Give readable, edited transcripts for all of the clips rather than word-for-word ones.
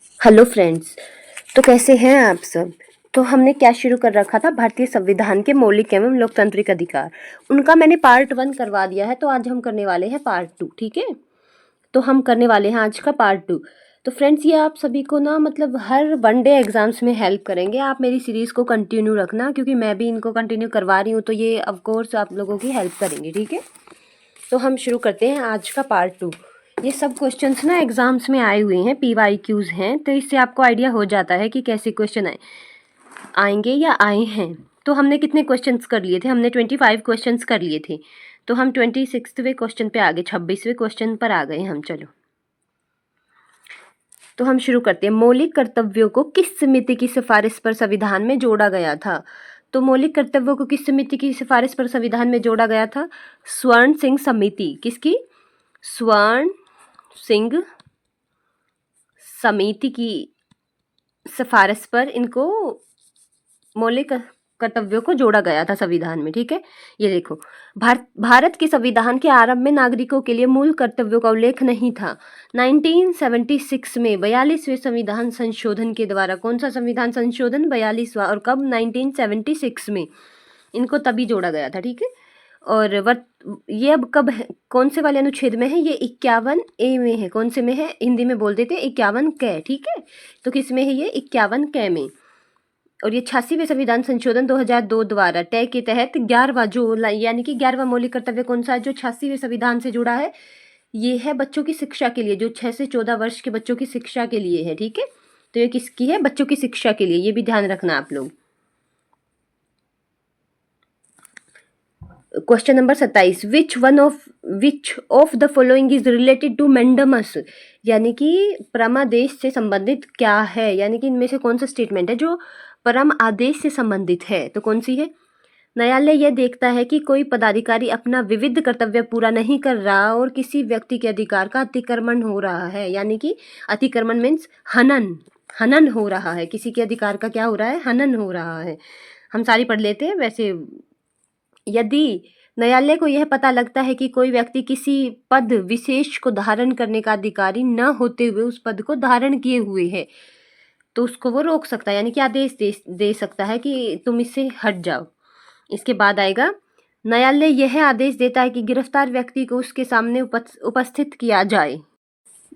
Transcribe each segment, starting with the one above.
Hello friends. तो कैसे हैं आप सब। तो हमने क्या शुरू कर रखा था, भारतीय संविधान के मौलिक एवं लोकतांत्रिक अधिकार। उनका मैंने पार्ट 1 करवा दिया है, तो आज हम करने वाले हैं पार्ट 2। ठीक है, तो हम करने वाले हैं आज का पार्ट 2। तो फ्रेंड्स, ये आप सभी को ना मतलब हर वनडे एग्जाम्स में हेल्प करेंगे। आप मेरी सीरीज़ को कंटिन्यू रखना, क्योंकि मैं भी इनको कंटिन्यू करवा रही हूँ, तो ये ऑफ कोर्स आप लोगों की हेल्प करेंगे। ठीक है, तो हम शुरू करते हैं आज का पार्ट 2। ये सब क्वेश्चंस ना एग्जाम्स में आए हुए हैं, PYQs हैं, तो इससे आपको आइडिया हो जाता है कि कैसे क्वेश्चन आएंगे या आए हैं। तो हमने कितने क्वेश्चंस कर लिए थे, हमने 25 क्वेश्चंस कर लिए थे। तो हम 26वें क्वेश्चन पे आ गए, 26वें क्वेश्चन पर आ गए हम। चलो, तो हम शुरू करते हैं। मौलिक कर्तव्यों को किस समिति की सिफारिश पर संविधान में जोड़ा गया था। तो मौलिक कर्तव्यों को किस समिति की सिफारिश पर संविधान में जोड़ा गया था? स्वर्ण सिंह समिति। किसकी? स्वर्ण सिंह समिति की सिफारिश पर इनको मौलिक कर्तव्यों को जोड़ा गया था संविधान में। ठीक है, ये देखो, भारत के संविधान के आरंभ में नागरिकों के लिए मूल कर्तव्यों का उल्लेख नहीं था। 1976 में 42वें संविधान संशोधन के द्वारा, कौन सा संविधान संशोधन? 42वां। और कब? 1976 में। इनको तभी जोड़ा गया था। ठीक है, और ये अब कब है, कौन से वाले अनुच्छेद में है? ये 51A में है। कौन से में है? हिंदी में बोल देते 51 क। ठीक है, तो किस में है ये? 51 क में। और ये 86वें संविधान संशोधन 2002 द्वारा तय के तहत 11वां जो यानी कि 11वां मौलिक कर्तव्य कौन सा है जो 86वें संविधान से जुड़ा है? ये है बच्चों की शिक्षा के लिए, जो 6 से 14 वर्ष के बच्चों की शिक्षा के लिए है। ठीक है, तो ये किसकी है? बच्चों की शिक्षा के लिए। ये भी ध्यान रखना आप लोग। Question number 27, which of the following is related to mandamus, यानी कि परम आदेश से संबंधित क्या है, यानी कि इनमें से कौन सा स्टेटमेंट है जो परम आदेश से संबंधित है? तो कौन सी है? न्यायालय यह देखता है कि कोई पदाधिकारी अपना विविध कर्तव्य पूरा नहीं कर रहा और किसी व्यक्ति के अधिकार का अतिक्रमण हो रहा है, यानी कि अतिक्रमण मीन्स हनन हो रहा है। किसी के अधिकार का क्या हो रहा है? हनन हो रहा है। हम सारी पढ़ लेते हैं वैसे। यदि न्यायालय को यह पता लगता है कि कोई व्यक्ति किसी पद विशेष को धारण करने का अधिकारी न होते हुए उस पद को धारण किए हुए है, तो उसको वो रोक सकता है, यानी कि आदेश दे सकता है कि तुम इससे हट जाओ। इसके बाद आएगा, न्यायालय यह आदेश देता है कि गिरफ्तार व्यक्ति को उसके सामने उपस्थित किया जाए।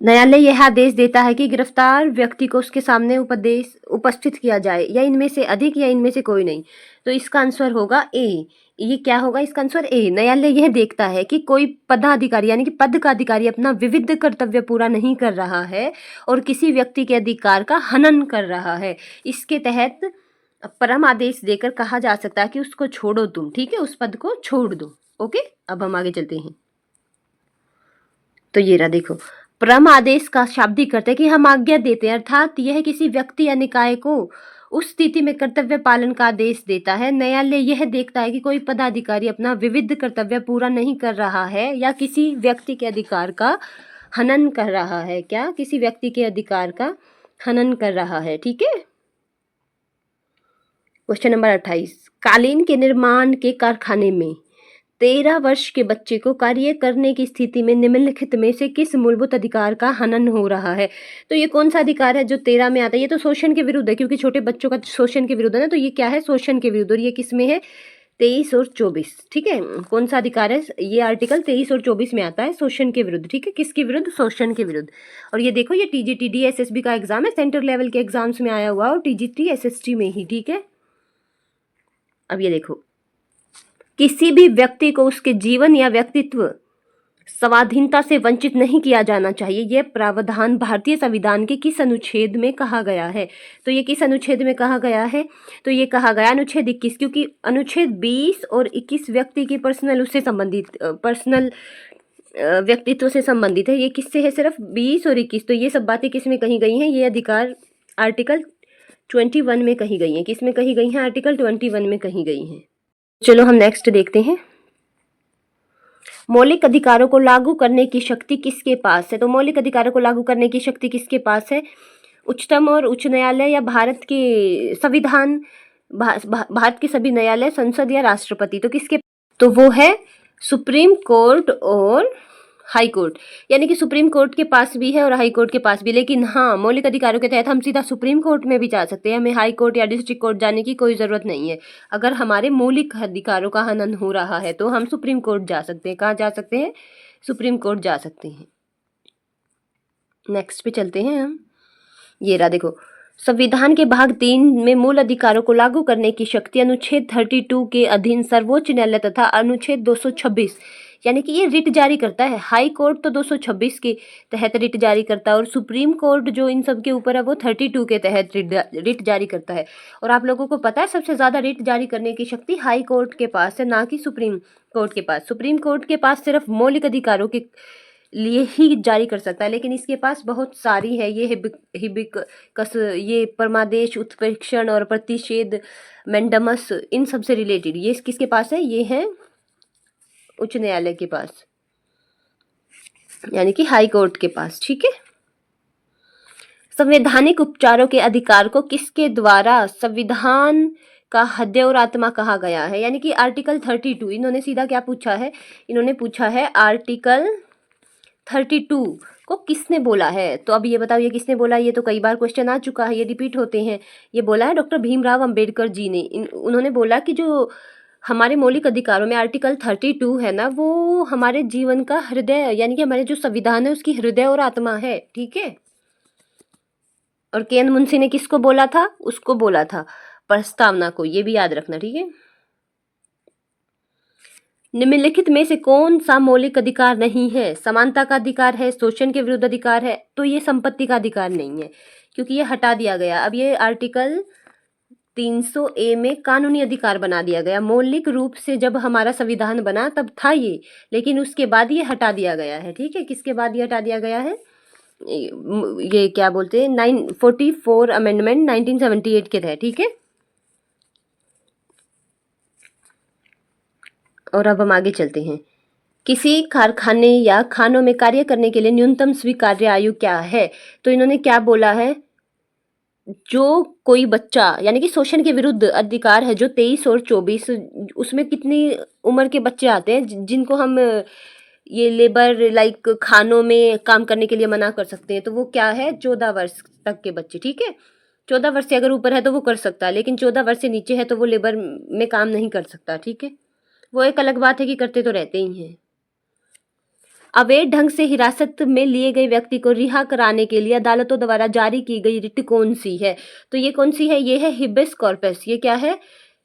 न्यायालय यह आदेश देता है कि गिरफ्तार व्यक्ति को उसके सामने उपस्थित किया जाए, या इनमें से अधिक या इनमें से कोई नहीं। तो इसका आंसर होगा ए। ये क्या होगा इसका आंसर? ए। न्यायालय यह देखता है कि कोई पदाधिकारी यानी कि पद का अधिकारी अपना विविध कर्तव्य पूरा नहीं कर रहा है और किसी व्यक्ति के अधिकार का हनन कर रहा है। इसके तहत परम आदेश देकर कहा जा सकता है कि उसको छोड़ो तुम। ठीक है, उस पद को छोड़ दो। ओके, अब हम आगे चलते हैं। तो ये रहा, देखो, परम आदेश का शाब्दिक अर्थ है कि हम आज्ञा देते हैं, अर्थात यह किसी व्यक्ति या निकाय को उस स्थिति में कर्तव्य पालन का आदेश देता है। न्यायालय यह देखता है कि कोई पदाधिकारी अपना विविध कर्तव्य पूरा नहीं कर रहा है या किसी व्यक्ति के अधिकार का हनन कर रहा है। क्या? किसी व्यक्ति के अधिकार का हनन कर रहा है। ठीक है, क्वेश्चन नंबर 28, कालीन के निर्माण के कारखाने में 13 वर्ष के बच्चे को कार्य करने की स्थिति में निम्नलिखित में से किस मूलभूत अधिकार का हनन हो रहा है? तो ये कौन सा अधिकार है जो 13 में आता है? ये तो शोषण के विरुद्ध है, क्योंकि छोटे बच्चों का शोषण के विरुद्ध है ना, तो ये क्या है? शोषण के विरुद्ध। और ये किस में है? 23 और 24। ठीक है, कौन सा अधिकार है? ये आर्टिकल 23 और 24 में आता है, शोषण के विरुद्ध। ठीक है, किसके विरुद्ध? शोषण के विरुद्ध। और ये देखो, ये TGT SSB का एग्जाम है, सेंटर लेवल के एग्जाम्स में आया हुआ और TGT SST में ही। ठीक है, अब ये देखो, किसी भी व्यक्ति को उसके जीवन या व्यक्तित्व स्वाधीनता से वंचित नहीं किया जाना चाहिए। यह प्रावधान भारतीय संविधान के किस अनुच्छेद में कहा गया है? तो ये किस अनुच्छेद में कहा गया है? तो ये कहा गया अनुच्छेद 21, क्योंकि अनुच्छेद 20 और 21 व्यक्ति की पर्सनल व्यक्तित्व से संबंधित है। ये किससे है? सिर्फ 20 और 21। तो ये सब बातें किस में कही गई हैं? ये अधिकार आर्टिकल 21 में कही गई हैं। किस में कही गई हैं? आर्टिकल 21 में कही गई हैं। चलो हम नेक्स्ट देखते हैं, मौलिक अधिकारों को लागू करने की शक्ति किसके पास है? तो मौलिक अधिकारों को लागू करने की शक्ति किसके पास है? उच्चतम और उच्च न्यायालय या भारत के संविधान, भारत के सभी न्यायालय, संसद या राष्ट्रपति? तो किसके? तो वो है सुप्रीम कोर्ट और हाई कोर्ट, यानी कि सुप्रीम कोर्ट के पास भी है और हाई कोर्ट के पास भी। लेकिन हाँ, मौलिक अधिकारों के तहत हम सीधा सुप्रीम कोर्ट में भी जा सकते हैं, हमें हाई कोर्ट या डिस्ट्रिक्ट कोर्ट जाने की कोई ज़रूरत नहीं है। अगर हमारे मौलिक अधिकारों का हनन हो रहा है तो हम सुप्रीम कोर्ट जा सकते हैं। कहाँ जा सकते हैं? सुप्रीम कोर्ट जा सकते हैं। नेक्स्ट पे चलते हैं हम। ये रहा देखो, संविधान के भाग 3 में मूल अधिकारों को लागू करने की शक्ति अनुच्छेद 32 के अधीन सर्वोच्च न्यायालय तथा अनुच्छेद 226, यानी कि ये रिट जारी करता है। हाई कोर्ट तो 226 के तहत रिट जारी करता है और सुप्रीम कोर्ट जो इन सब के ऊपर है वो 32 के तहत रिट जारी करता है। और आप लोगों को पता है सबसे ज़्यादा रिट जारी करने की शक्ति हाई कोर्ट के पास है, ना कि सुप्रीम कोर्ट के पास। सुप्रीम कोर्ट के पास सिर्फ मौलिक अधिकारों के लिए ही जारी कर सकता है, लेकिन इसके पास बहुत सारी है। ये हिबिकस, ये परमादेश, उत्प्रेक्षण और प्रतिषेध, मैंडमस, इन सब से रिलेटेड ये किसके पास है? ये है उच्च न्यायालय के पास, यानी कि हाई कोर्ट के पास। ठीक है। संवैधानिक उपचारों के अधिकार को किसके द्वारा संविधान का हृदय और आत्मा कहा गया है? यानी कि आर्टिकल 32, इन्होंने सीधा क्या पूछा है? इन्होंने पूछा है आर्टिकल 32 को किसने बोला है? तो अब ये बताओ, ये किसने बोला? ये तो कई बार क्वेश्चन आ चुका है, ये रिपीट होते हैं। ये बोला है डॉक्टर भीमराव अंबेडकर जी ने। उन्होंने बोला कि जो हमारे मौलिक अधिकारों में आर्टिकल 32 है ना, वो हमारे जीवन का हृदय, यानी कि हमारे जो संविधान है उसकी हृदय और आत्मा है। ठीक है। और के एन मुंशी ने किसको बोला था? उसको बोला था प्रस्तावना को, ये भी याद रखना। ठीक है। निम्नलिखित में से कौन सा मौलिक अधिकार नहीं है? समानता का अधिकार है, शोषण के विरुद्ध अधिकार है, तो ये संपत्ति का अधिकार नहीं है क्योंकि ये हटा दिया गया। अब ये आर्टिकल 300A में कानूनी अधिकार बना दिया गया। मौलिक रूप से जब हमारा संविधान बना तब था ये, लेकिन उसके बाद ये हटा दिया गया है। ठीक है। किसके बाद ये हटा दिया गया है? ये क्या बोलते हैं, 944 अमेंडमेंट 1978 के तहत। ठीक है। और अब हम आगे चलते हैं। किसी कारखाने या खानों में कार्य करने के लिए न्यूनतम स्वीकार्य आयु क्या है? तो इन्होंने क्या बोला है? जो कोई बच्चा, यानी कि शोषण के विरुद्ध अधिकार है, जो 23 और 24, उसमें कितनी उम्र के बच्चे आते हैं जिनको हम ये लेबर लाइक खानों में काम करने के लिए मना कर सकते हैं? तो वो क्या है? 14 वर्ष तक के बच्चे। ठीक है। 14 वर्ष से अगर ऊपर है तो वो कर सकता है, लेकिन 14 वर्ष से नीचे है तो वो लेबर में काम नहीं कर सकता। ठीक है। वो एक अलग बात है कि करते तो रहते ही हैं। अवैध ढंग से हिरासत में लिए गए व्यक्ति को रिहा कराने के लिए अदालतों द्वारा जारी की गई रिट कौन सी है? तो ये कौन सी है? ये है हिबिस कॉर्पस। ये क्या है?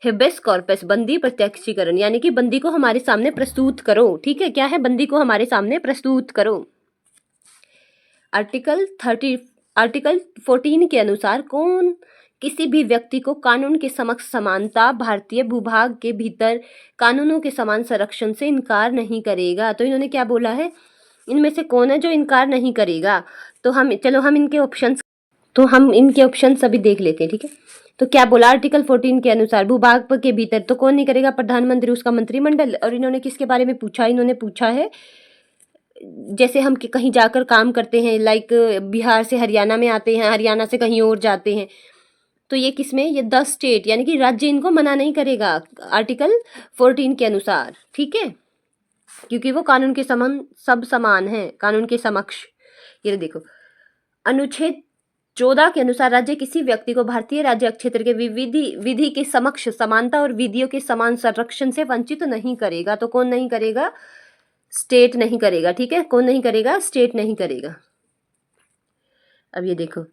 हिबिस कॉर्पस, बंदी प्रत्यक्षीकरण, यानी कि बंदी को हमारे सामने प्रस्तुत करो। ठीक है। क्या है? बंदी को हमारे सामने प्रस्तुत करो। आर्टिकल 14 के अनुसार कौन किसी भी व्यक्ति को कानून के समक्ष समानता, भारतीय भूभाग के भीतर कानूनों के समान संरक्षण से इनकार नहीं करेगा। तो इन्होंने क्या बोला है? इनमें से कौन है जो इनकार नहीं करेगा? तो हम इनके ऑप्शंस अभी देख लेते हैं। ठीक है। तो क्या बोला? आर्टिकल 14 के अनुसार भूभाग के भीतर तो कौन नहीं करेगा? प्रधानमंत्री, उसका मंत्रिमंडल। और इन्होंने किसके बारे में पूछा? इन्होंने पूछा है जैसे हम कहीं जाकर काम करते हैं, लाइक बिहार से हरियाणा में आते हैं, हरियाणा से कहीं और जाते हैं, तो ये किसमें? ये 10 स्टेट, यानी कि राज्य इनको मना नहीं करेगा आर्टिकल 14 के अनुसार। ठीक है। क्योंकि वो कानून के समान, सब समान है कानून के समक्ष। ये देखो, अनुच्छेद 14 के अनुसार राज्य किसी व्यक्ति को भारतीय राज्य क्षेत्र के विधि के समक्ष समानता और विधियों के समान संरक्षण से वंचित नहीं करेगा। तो कौन नहीं करेगा? स्टेट नहीं करेगा। ठीक है। कौन नहीं करेगा? स्टेट नहीं करेगा। अब ये देखो,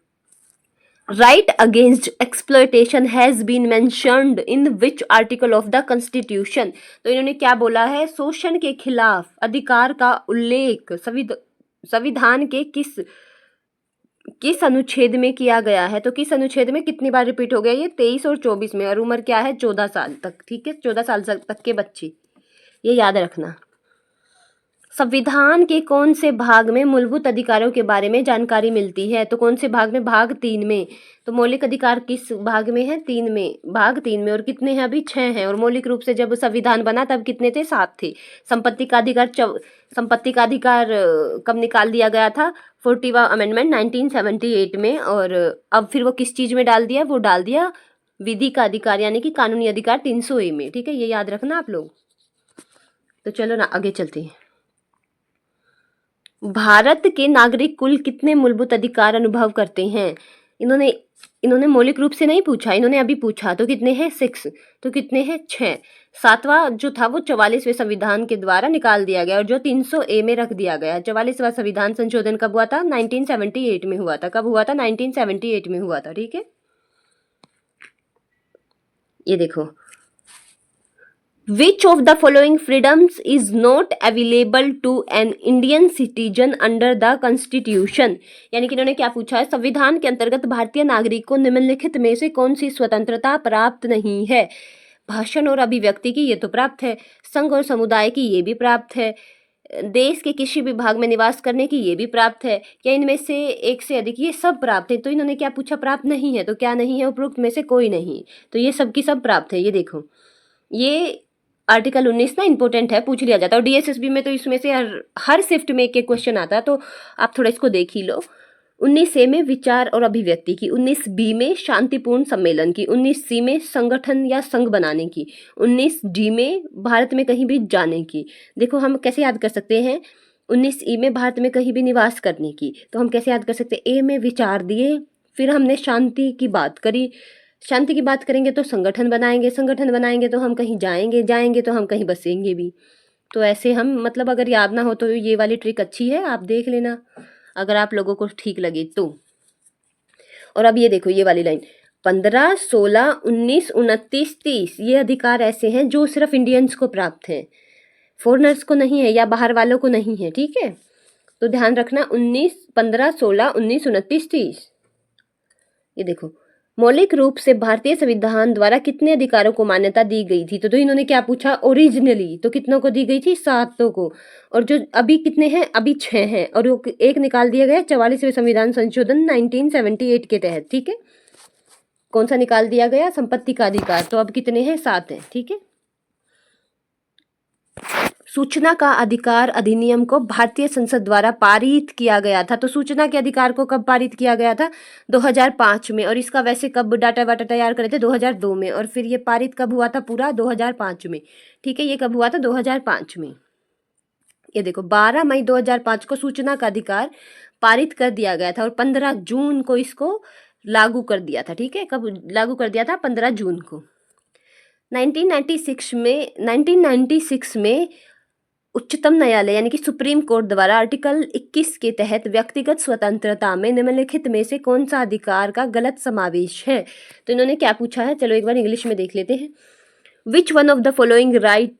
right against exploitation has been mentioned in which article of the Constitution? तो इन्होंने क्या बोला है? शोषण के खिलाफ अधिकार का उल्लेख संविधान के किस अनुच्छेद में किया गया है? तो किस अनुच्छेद में कितनी बार रिपीट हो गया? ये 23 और 24 में। और उम्र क्या है? 14 साल तक। ठीक है। 14 साल तक के बच्चे, ये याद रखना। संविधान के कौन से भाग में मूलभूत अधिकारों के बारे में जानकारी मिलती है? तो कौन से भाग में? भाग 3 में। तो मौलिक अधिकार किस भाग में है? 3 में, भाग 3 में। और कितने हैं? अभी 6 हैं। और मौलिक रूप से जब संविधान बना तब कितने थे? 7 थे। संपत्ति का अधिकार कब निकाल दिया गया था? 40वां अमेंडमेंट 1978 में। और अब फिर वो किस चीज में डाल दिया? वो डाल दिया विधि का अधिकार, यानी कि कानूनी अधिकार 300A में। ठीक है। ये याद रखना आप लोग। तो चलो ना आगे चलते हैं। भारत के नागरिक कुल कितने मूलभूत अधिकार अनुभव करते हैं? इन्होंने इन्होंने मौलिक रूप से नहीं पूछा, इन्होंने अभी पूछा तो कितने हैं 6, तो कितने हैं 6। सातवां जो था वो 44वें संविधान के द्वारा निकाल दिया गया और जो 300A में रख दिया गया। 44वां संविधान संशोधन कब हुआ था? 1978 में हुआ था। कब हुआ था? 1978 में हुआ था। ठीक है, ये देखो, Which of the following freedoms is not available to an Indian citizen under the Constitution? यानी कि इन्होंने क्या पूछा है, संविधान के अंतर्गत भारतीय नागरिक को निम्नलिखित में से कौन सी स्वतंत्रता प्राप्त नहीं है? भाषण और अभिव्यक्ति की, ये तो प्राप्त है। संघ और समुदाय की, ये भी प्राप्त है। देश के किसी भी भाग में निवास करने की, ये भी प्राप्त है। क्या इनमें से एक से अधिक? ये सब प्राप्त है। तो इन्होंने क्या पूछा? प्राप्त नहीं है। तो क्या नहीं है? उपरोक्त में से कोई नहीं। तो ये सब की सब प्राप्त है। ये देखो, ये आर्टिकल 19 ना इंपॉर्टेंट है, पूछ लिया जाता है और डीएसएसबी में तो इसमें से हर शिफ्ट में एक एक क्वेश्चन आता है, तो आप थोड़ा इसको देख ही लो। 19A में विचार और अभिव्यक्ति की, 19B में शांतिपूर्ण सम्मेलन की, 19C में संगठन या संघ बनाने की, 19D में भारत में कहीं भी जाने की। देखो हम कैसे याद कर सकते हैं, 19E में भारत में कहीं भी निवास करने की, तो हम कैसे याद कर सकते हैं? ए में विचार दिए, फिर हमने शांति की बात करी, शांति की बात करेंगे तो संगठन बनाएंगे, संगठन बनाएंगे तो हम कहीं जाएंगे, जाएंगे तो हम कहीं बसेंगे भी। तो ऐसे हम, मतलब अगर याद ना हो तो ये वाली ट्रिक अच्छी है, आप देख लेना अगर आप लोगों को ठीक लगे तो। और अब ये देखो, ये वाली लाइन, 15, 16, 19, 29, 30 ये अधिकार ऐसे हैं जो सिर्फ इंडियंस को प्राप्त हैं, फॉरेनर्स को नहीं है या बाहर वालों को नहीं है। ठीक है, तो ध्यान रखना, 19, 15, 16, 19, 29, 30। ये देखो, मौलिक रूप से भारतीय संविधान द्वारा कितने अधिकारों को मान्यता दी गई थी? तो इन्होंने क्या पूछा? ओरिजिनली तो कितनों को दी गई थी? 7 को। और जो अभी कितने हैं? अभी 6 हैं और एक निकाल दिया गया 44वें संविधान संशोधन 1978 के तहत। ठीक है, कौन सा निकाल दिया गया? संपत्ति का अधिकार। तो अब कितने हैं? 7 हैं। ठीक है, सूचना का अधिकार अधिनियम को भारतीय संसद द्वारा पारित किया गया था। तो सूचना के अधिकार को कब पारित किया गया था? 2005 में। और इसका वैसे कब डाटा वाटा तैयार करे थे? 2002 में। और फिर ये पारित कब हुआ था? पूरा 2005 में। ठीक है, ये कब हुआ था? 2005 में। ये देखो, 12 मई 2005 को सूचना का अधिकार पारित कर दिया गया था और 15 जून को इसको लागू कर दिया था। ठीक है, कब लागू कर दिया था? 15 जून को। 1996 में उच्चतम न्यायालय यानी कि सुप्रीम कोर्ट द्वारा आर्टिकल 21 के तहत व्यक्तिगत स्वतंत्रता में निम्नलिखित में से कौन सा अधिकार का गलत समावेश है? तो इन्होंने क्या पूछा है, चलो एक बार इंग्लिश में देख लेते हैं। Which one of the following right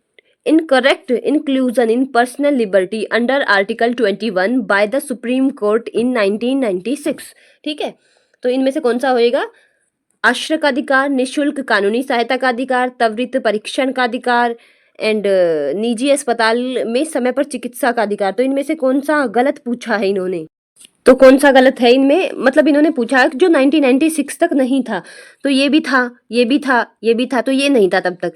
incorrect inclusion in personal liberty under article 21 by the supreme court in 1996? ठीक है, तो इनमें से कौन सा होएगा? आश्रय का अधिकार, निःशुल्क कानूनी सहायता का अधिकार, त्वरित परीक्षण का अधिकार एंड निजी अस्पताल में समय पर चिकित्सा का अधिकार। तो इनमें से कौन सा गलत पूछा है इन्होंने? तो कौन सा गलत है इनमें? मतलब इन्होंने पूछा है जो 1996 तक नहीं था, तो ये भी था, ये भी था, ये भी था, तो ये नहीं था तब तक।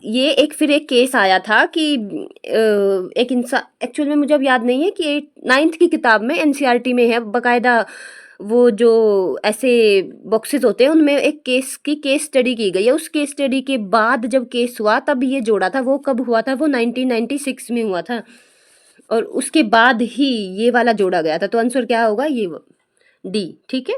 ये एक फिर एक केस आया था कि एक इंसान, एक्चुअल में मुझे अब याद नहीं है कि 9th की किताब में एनसीईआरटी में है बकायदा, वो जो ऐसे बॉक्सेस होते हैं उनमें एक केस की केस स्टडी की गई है। उस केस स्टडी के बाद जब केस हुआ तब ये जोड़ा था। वो कब हुआ था? वो 1996 में हुआ था और उसके बाद ही ये वाला जोड़ा गया था। तो आंसर क्या होगा? ये डी। ठीक है,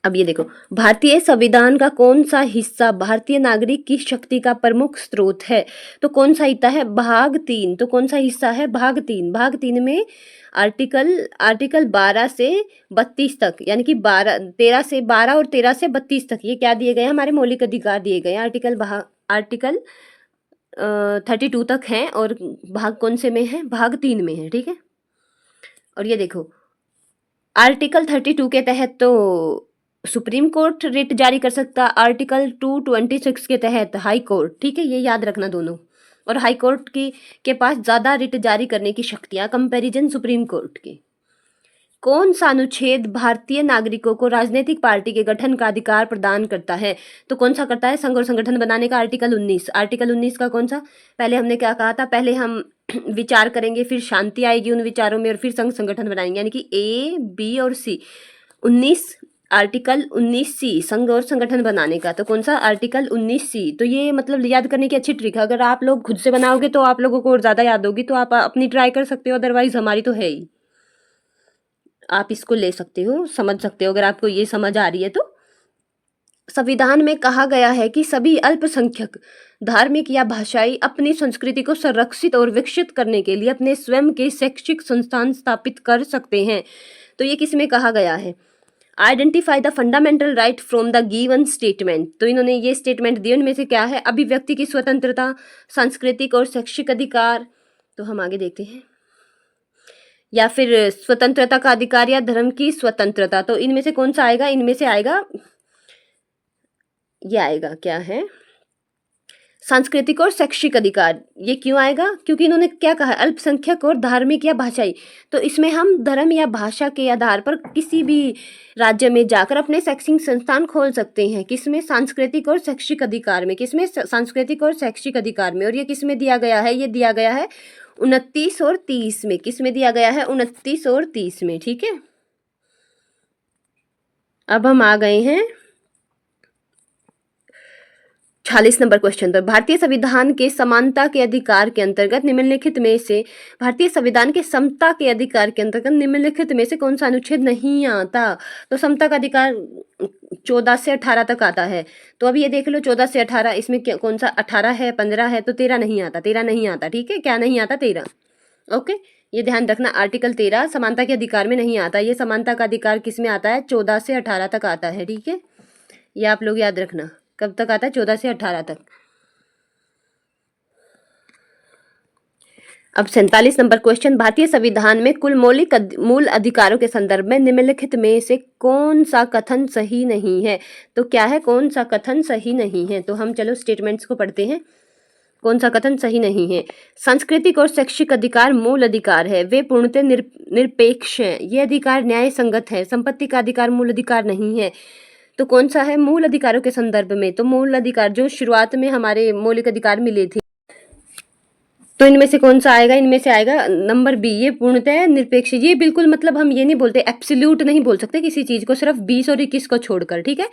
अब ये देखो, भारतीय संविधान का कौन सा हिस्सा भारतीय नागरिक की शक्ति का प्रमुख स्रोत है? तो कौन सा हिस्सा है? भाग 3। तो कौन सा हिस्सा है? भाग 3। भाग 3 में आर्टिकल 12 से 32 तक, यानी कि 13 से 12 और 13 से 32 तक ये क्या दिए गए हैं? हमारे मौलिक अधिकार दिए गए हैं। आर्टिकल 32 तक हैं और भाग कौन से में है? भाग 3 में है। ठीक है, और ये देखो, आर्टिकल 32 के तहत तो सुप्रीम कोर्ट रिट जारी कर सकता, आर्टिकल 226 के तहत हाई कोर्ट। ठीक है, ये याद रखना दोनों। और हाई कोर्ट के पास ज़्यादा रिट जारी करने की शक्तियाँ कंपैरिजन सुप्रीम कोर्ट के। कौन सा अनुच्छेद भारतीय नागरिकों को राजनीतिक पार्टी के गठन का अधिकार प्रदान करता है? तो कौन सा करता है? संघ और संगठन बनाने का आर्टिकल 19। आर्टिकल 19 का कौन सा? पहले हमने क्या कहा था? पहले हम विचार करेंगे, फिर शांति आएगी उन विचारों में और फिर संघ संगठन बनाएंगे, यानी कि A, B और C। 19 आर्टिकल 19C संघ और संगठन बनाने का, तो कौन सा आर्टिकल 19C। तो ये मतलब याद करने की अच्छी ट्रिक है, अगर आप लोग खुद से बनाओगे तो आप लोगों को और ज़्यादा याद होगी, तो आप अपनी ट्राई कर सकते हो, अदरवाइज हमारी तो है ही, आप इसको ले सकते हो, समझ सकते हो अगर आपको ये समझ आ रही है तो। संविधान में कहा गया है कि सभी अल्पसंख्यक धार्मिक या भाषाई अपनी संस्कृति को संरक्षित और विकसित करने के लिए अपने स्वयं के शैक्षिक संस्थान स्थापित कर सकते हैं। तो ये किस में कहा गया है? Identify the fundamental right from the given statement. तो इन्होंने ये स्टेटमेंट दिए, उनमें से क्या है? अभिव्यक्ति की स्वतंत्रता, सांस्कृतिक और शैक्षिक अधिकार, तो हम आगे देखते हैं, या फिर स्वतंत्रता का अधिकार या धर्म की स्वतंत्रता। तो इनमें से कौन सा आएगा? इनमें से आएगा, ये आएगा, क्या है? सांस्कृतिक और शैक्षिक अधिकार। ये क्यों आएगा? क्योंकि इन्होंने क्या कहा? अल्पसंख्यक और धार्मिक या भाषाई। तो इसमें हम धर्म या भाषा के आधार पर किसी भी राज्य में जाकर अपने शैक्षिक संस्थान खोल सकते हैं। किसमें? सांस्कृतिक और शैक्षिक अधिकार में। किसमें? सांस्कृतिक और शैक्षिक अधिकार में। और ये किसमें दिया गया है? ये दिया गया है 29 और 30 में। किसमें दिया गया है? 29 और 30 में। ठीक है, अब हम आ गए हैं 46 नंबर क्वेश्चन पर। भारतीय संविधान के समानता के अधिकार के अंतर्गत निम्नलिखित में से, भारतीय संविधान के समता के अधिकार के अंतर्गत निम्नलिखित में से कौन सा अनुच्छेद नहीं आता? तो समता का अधिकार 14 से 18 तक आता है। तो अब ये देख लो 14 से 18, इसमें कौन सा 18 है, 15 है, तो 13 नहीं आता। 13 नहीं आता, ठीक है, क्या नहीं आता? 13। ओके, ये ध्यान रखना, आर्टिकल 13 समानता के अधिकार में नहीं आता। ये समानता का अधिकार किस में आता है? 14 से 18 तक आता है। ठीक है, ये आप लोग याद रखना, कब तक आता है? 14 से 18 तक। अब 47 नंबर क्वेश्चन, भारतीय संविधान में कुल मौलिक मूल अधिकारों के संदर्भ में निम्नलिखित में से कौन सा कथन सही नहीं है? तो क्या है? कौन सा कथन सही नहीं है? तो हम चलो स्टेटमेंट्स को पढ़ते हैं। कौन सा कथन सही नहीं है? सांस्कृतिक और शैक्षिक अधिकार मूल अधिकार है, वे पूर्णतः निरपेक्ष हैं, ये अधिकार न्याय संगत है। संपत्ति का अधिकार मूल अधिकार नहीं है। तो कौन सा है? मूल अधिकारों के संदर्भ में। तो मूल अधिकार जो शुरुआत में हमारे मौलिक अधिकार मिले थे, तो इनमें से कौन सा आएगा? इनमें से आएगा नंबर बी, ये पूर्णतः निरपेक्ष। ये बिल्कुल मतलब हम ये नहीं बोलते, एब्सोल्यूट नहीं बोल सकते किसी चीज को, सिर्फ 20 और 21 को छोड़कर। ठीक है,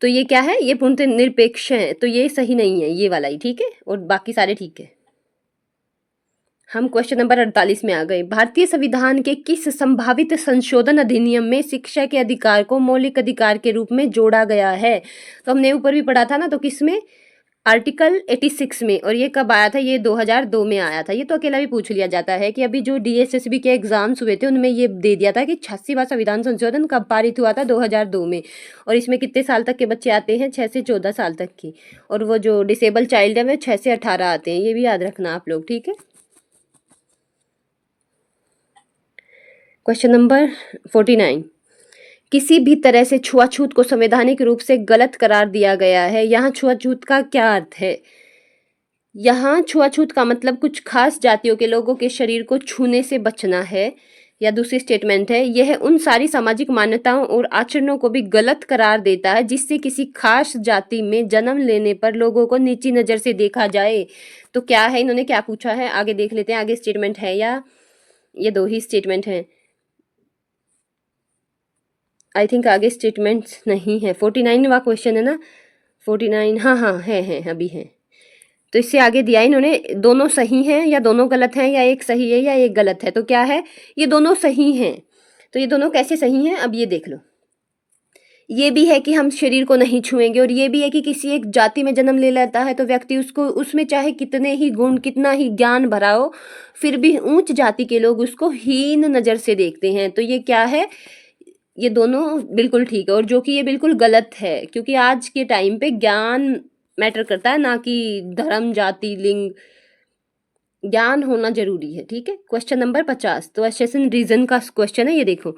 तो ये क्या है? ये पूर्णतः निरपेक्ष है, तो ये सही नहीं है, ये वाला ही। ठीक है, और बाकी सारे ठीक है। हम क्वेश्चन नंबर 48 में आ गए। भारतीय संविधान के किस संभावित संशोधन अधिनियम में शिक्षा के अधिकार को मौलिक अधिकार के रूप में जोड़ा गया है? तो हमने ऊपर भी पढ़ा था ना, तो किसमें? आर्टिकल 86 में। और ये कब आया था? ये 2002 में आया था। ये तो अकेला भी पूछ लिया जाता है कि अभी जो DSSB के एग्जाम्स हुए थे उनमें ये दे दिया था कि 86वां संविधान संशोधन कब पारित हुआ था? 2002 में। और इसमें कितने साल तक के बच्चे आते हैं? 6 से 14 साल तक की। और वो जो डिसेबल चाइल्ड है वे 6 से 18 आते हैं। ये भी याद रखना आप लोग, ठीक है। क्वेश्चन नंबर 49, किसी भी तरह से छुआछूत को संवैधानिक रूप से गलत करार दिया गया है। यहाँ छुआछूत का क्या अर्थ है? यहाँ छुआछूत का मतलब कुछ खास जातियों के लोगों के शरीर को छूने से बचना है। या दूसरी स्टेटमेंट है, यह उन सारी सामाजिक मान्यताओं और आचरणों को भी गलत करार देता है जिससे किसी खास जाति में जन्म लेने पर लोगों को नीची नज़र से देखा जाए। तो क्या है? इन्होंने क्या पूछा है? आगे देख लेते हैं, आगे स्टेटमेंट है या ये दो ही स्टेटमेंट हैं? आई थिंक आगे स्टेटमेंट्स नहीं है। 49वां क्वेश्चन है ना? 49, हाँ हाँ है अभी है। तो इससे आगे दिया इन्होंने, दोनों सही हैं या दोनों गलत हैं, या एक सही है या एक गलत है। तो क्या है? ये दोनों सही हैं। तो ये दोनों कैसे सही हैं? अब ये देख लो, ये भी है कि हम शरीर को नहीं छुएंगे, और ये भी है कि किसी एक जाति में जन्म ले लेता है तो व्यक्ति उसको, उसमें चाहे कितने ही गुण, कितना ही ज्ञान भरा हो, फिर भी उच्च जाति के लोग उसको हीन नज़र से देखते हैं। तो ये क्या है? ये दोनों बिल्कुल ठीक है। और जो कि ये बिल्कुल गलत है, क्योंकि आज के टाइम पे ज्ञान मैटर करता है, ना कि धर्म, जाति, लिंग। ज्ञान होना जरूरी है, ठीक है। क्वेश्चन नंबर 50, तो एसेशन रीजन का क्वेश्चन है, ये देखो।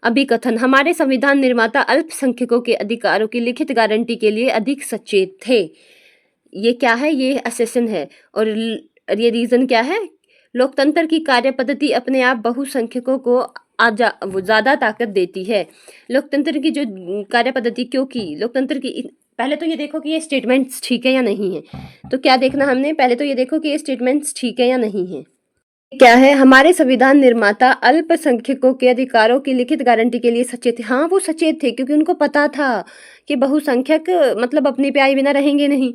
अभिकथन, हमारे संविधान निर्माता अल्पसंख्यकों के अधिकारों की लिखित गारंटी के लिए अधिक सचेत थे। ये क्या है? ये एसेशन है। और ये रीजन क्या है? लोकतंत्र की कार्य पद्धति अपने आप बहुसंख्यकों को ज़्यादा ताकत देती है। लोकतंत्र की जो कार्य पद्धति, क्योंकि लोकतंत्र की, पहले तो ये देखो कि ये स्टेटमेंट्स ठीक है या नहीं है। तो क्या देखना हमने? पहले तो ये देखो कि ये स्टेटमेंट्स ठीक है या नहीं है। क्या है, हमारे संविधान निर्माता अल्पसंख्यकों के अधिकारों की लिखित गारंटी के लिए सचेत थे। हाँ, वो सचेत थे क्योंकि उनको पता था कि बहुसंख्यक मतलब अपने पे आए बिना रहेंगे नहीं।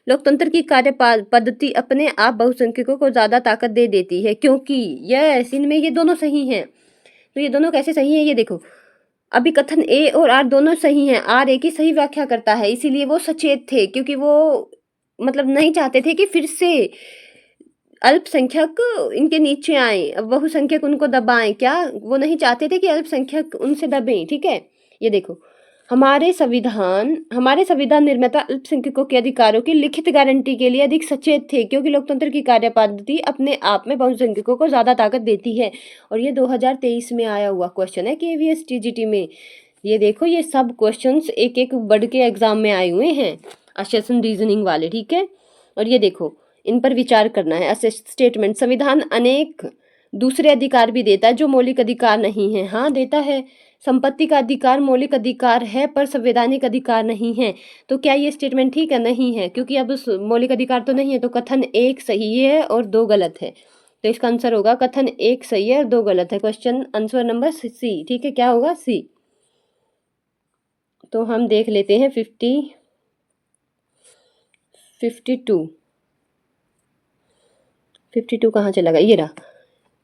लोकतंत्र की कार्य पद्धति अपने आप बहुसंख्यकों को ज्यादा ताकत दे देती है, क्योंकि यस, इनमें ये दोनों सही हैं। तो ये दोनों कैसे सही है, ये देखो। अभी कथन ए और आर दोनों सही हैं। आर ए की सही व्याख्या करता है, इसीलिए वो सचेत थे, क्योंकि वो मतलब नहीं चाहते थे कि फिर से अल्पसंख्यक इनके नीचे आए, अब बहुसंख्यक उनको दबाएं। क्या वो नहीं चाहते थे कि अल्पसंख्यक उनसे दबें? ठीक है, ये देखो। हमारे संविधान निर्माता अल्पसंख्यकों के अधिकारों की लिखित गारंटी के लिए अधिक सचेत थे, क्योंकि लोकतंत्र की कार्यपद्धति अपने आप में बहुसंख्यकों को ज्यादा ताकत देती है। और ये 2023 में आया हुआ क्वेश्चन है KVS TGT में। ये देखो, ये सब क्वेश्चंस एक एक बढ़ के एग्जाम में आए हुए हैं, असर्शन रीजनिंग वाले। ठीक है, और ये देखो, इन पर विचार करना है। स्टेटमेंट, संविधान अनेक दूसरे अधिकार भी देता है जो मौलिक अधिकार नहीं है। हाँ, देता है। संपत्ति का अधिकार मौलिक अधिकार है पर संवैधानिक अधिकार नहीं है। तो क्या ये स्टेटमेंट ठीक है? नहीं है, क्योंकि अब उस मौलिक अधिकार तो नहीं है। तो कथन एक सही है और दो गलत है। तो इसका आंसर होगा कथन एक सही है और दो गलत है। Question answer number C. ठीक है, क्या होगा? सी। तो हम देख लेते हैं 52 कहाँ चला गया? ये रहा।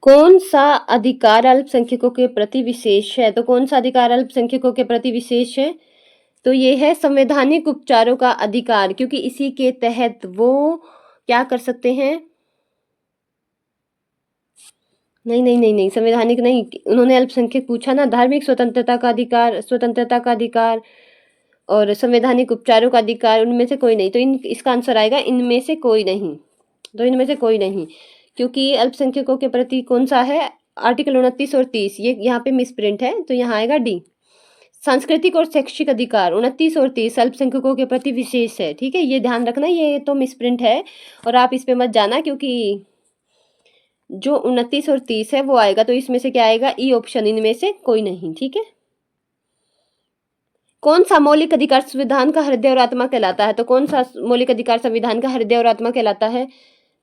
कौन सा अधिकार अल्पसंख्यकों के प्रति विशेष है? तो कौन सा अधिकार अल्पसंख्यकों के प्रति विशेष है? तो ये है संवैधानिक उपचारों का अधिकार, क्योंकि इसी के तहत वो क्या कर सकते हैं? नहीं नहीं नहीं नहीं, संवैधानिक नहीं। उन्होंने अल्पसंख्यक पूछा ना। धार्मिक स्वतंत्रता का अधिकार और संवैधानिक उपचारों का अधिकार, उनमें से कोई नहीं। तो इसका आंसर आएगा इनमें से कोई नहीं। तो इनमें से कोई नहीं, क्योंकि अल्पसंख्यकों के प्रति कौन सा है? आर्टिकल 29 और 30। ये यहाँ पे मिसप्रिंट है, तो यहाँ आएगा डी। सांस्कृतिक और शैक्षिक अधिकार 29 और 30 अल्पसंख्यकों के प्रति विशेष है। ठीक है, ये ध्यान रखना, ये तो मिसप्रिंट है और आप इस पे मत जाना, क्योंकि जो 29 और 30 है वो आएगा। तो इसमें से क्या आएगा? ई ऑप्शन, इनमें से कोई नहीं। ठीक है, कौन सा मौलिक अधिकार संविधान का हृदय और आत्मा कहलाता है? तो कौन सा मौलिक अधिकार संविधान का हृदय और आत्मा कहलाता है?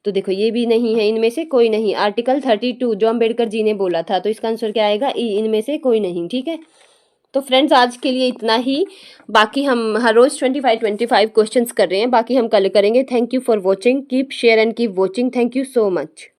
तो देखो, ये भी नहीं है, इनमें से कोई नहीं। आर्टिकल 32 जो अम्बेडकर जी ने बोला था। तो इसका आंसर क्या आएगा? ई, इनमें से कोई नहीं। ठीक है, तो फ्रेंड्स आज के लिए इतना ही। बाकी हम हर रोज 25 क्वेश्चंस कर रहे हैं, बाकी हम कल करेंगे। Thank you for watching, keep share and keep watching. Thank you so much.